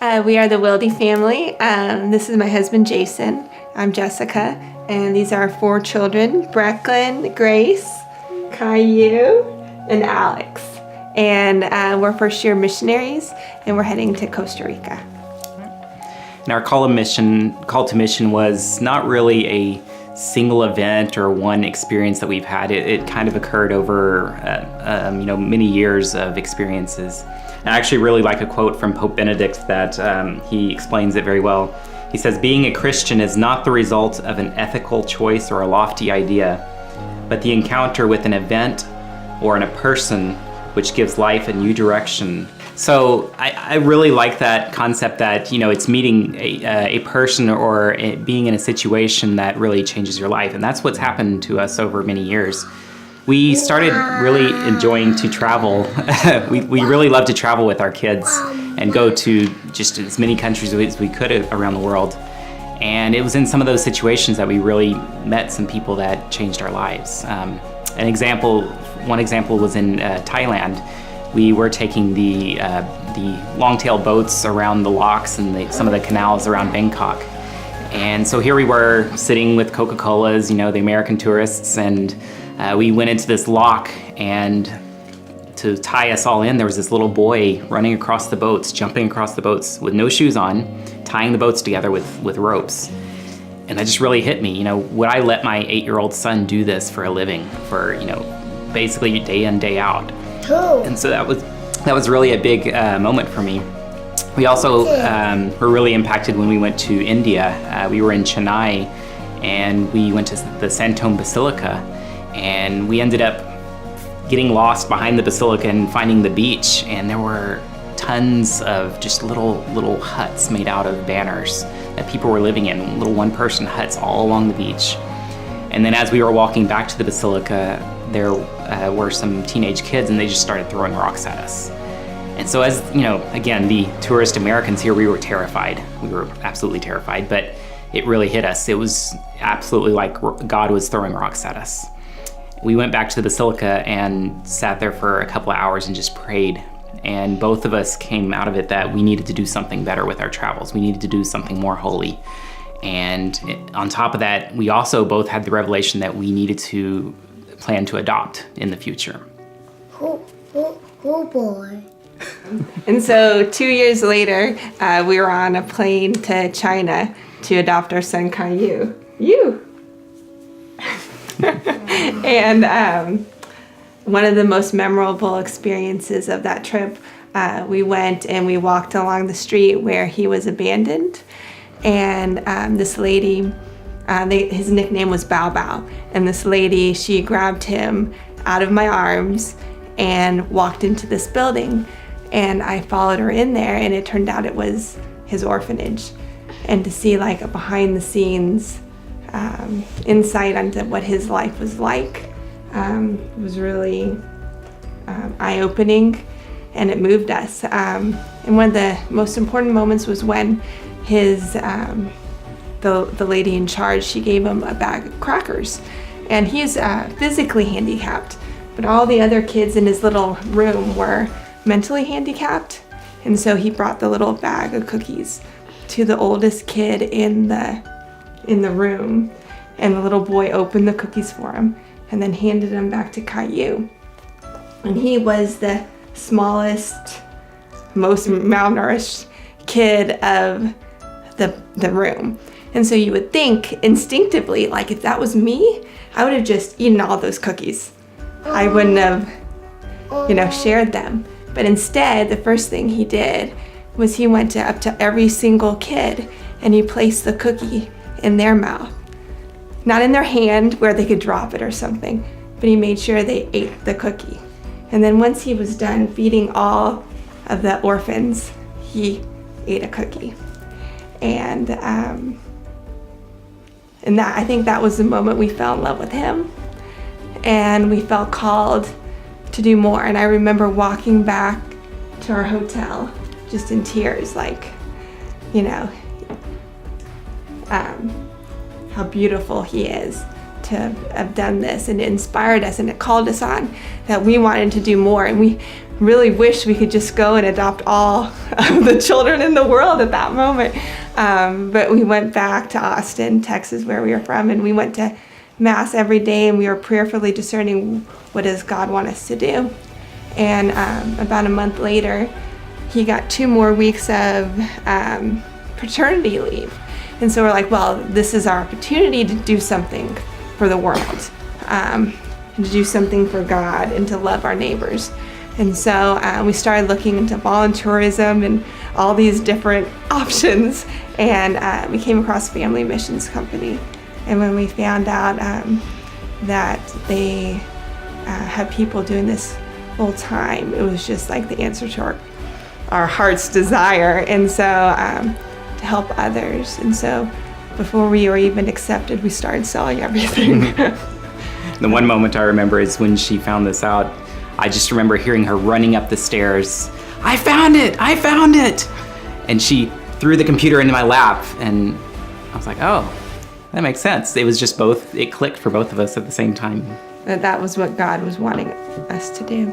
We are the Wilde family. This is my husband, Jason. I'm Jessica. And these are our 4 children, Brecklin, Grace, Caillou, and Alex. And we're first-year missionaries, and we're heading to Costa Rica. And our call to mission was not really a single event or one experience that we've had. It kind of occurred over many years of experiences. And I actually really like a quote from Pope Benedict that he explains it very well. He says, "Being a Christian is not the result of an ethical choice or a lofty idea, but the encounter with an event or in a person which gives life a new direction." So I really like that concept that, it's meeting a person or being in a situation that really changes your life. And that's what's happened to us over many years. We started really enjoying to travel. we really love to travel with our kids and go to just as many countries as we could around the world. And it was in some of those situations that we really met some people that changed our lives. One example was in Thailand. We were taking the long-tail boats around the locks and some of the canals around Bangkok. And so here we were sitting with Coca-Colas, the American tourists, and we went into this lock, and to tie us all in, there was this little boy running across the boats, jumping across the boats with no shoes on, tying the boats together with ropes. And that just really hit me. Would I let my 8-year-old son do this for a living, for, basically day in, day out? And so that was really a big moment for me. We also were really impacted when we went to India. We were in Chennai, and we went to the Santom Basilica, and we ended up getting lost behind the basilica and finding the beach, and there were tons of just little huts made out of banners that people were living in, little one-person huts all along the beach. And then as we were walking back to the basilica, there were some teenage kids, and they just started throwing rocks at us. And so as, again, the tourist Americans here, we were terrified. We were absolutely terrified, but it really hit us. It was absolutely like God was throwing rocks at us. We went back to the basilica and sat there for a couple of hours and just prayed. And both of us came out of it that we needed to do something better with our travels. We needed to do something more holy. And on top of that, we also both had the revelation that we needed to plan to adopt in the future. Oh boy. And so 2 years later, we were on a plane to China to adopt our son, Caillou. And one of the most memorable experiences of that trip, we went and we walked along the street where he was abandoned. And this lady, his nickname was Bao Bao. And this lady, she grabbed him out of my arms and walked into this building. And I followed her in there, and it turned out it was his orphanage. And to see like a behind the scenes insight into what his life was like was really eye-opening, and it moved us. And one of the most important moments was when the lady in charge, she gave him a bag of crackers. And he's physically handicapped, but all the other kids in his little room were mentally handicapped. And so he brought the little bag of cookies to the oldest kid in the room, and the little boy opened the cookies for him and then handed them back to Caillou. And he was the smallest, most malnourished kid of the room. And so you would think instinctively, like if that was me, I would have just eaten all those cookies. I wouldn't have, shared them. But instead, the first thing he did was he went up to every single kid and he placed the cookie in their mouth. Not in their hand where they could drop it or something, but he made sure they ate the cookie. And then once he was done feeding all of the orphans, he ate a cookie. And I think that was the moment we fell in love with him, and we felt called to do more. And I remember walking back to our hotel just in tears, like, how beautiful he is to have done this, and it inspired us and it called us on that we wanted to do more. And we really wished we could just go and adopt all of the children in the world at that moment. But we went back to Austin, Texas, where we were from, and we went to Mass every day, and we were prayerfully discerning, what does God want us to do? And about a month later, he got 2 more weeks of paternity leave. And so we're like, well, this is our opportunity to do something for the world, and to do something for God, and to love our neighbors. And so we started looking into volunteerism and all these different options, and we came across Family Missions Company. And when we found out that they had people doing this full time, it was just like the answer to our heart's desire, and so to help others. And so before we were even accepted, we started selling everything. The one moment I remember is when she found this out. I just remember hearing her running up the stairs. I found it! I found it! And she threw the computer into my lap, and I was like, oh, that makes sense. It was just both, it clicked for both of us at the same time. That was what God was wanting us to do.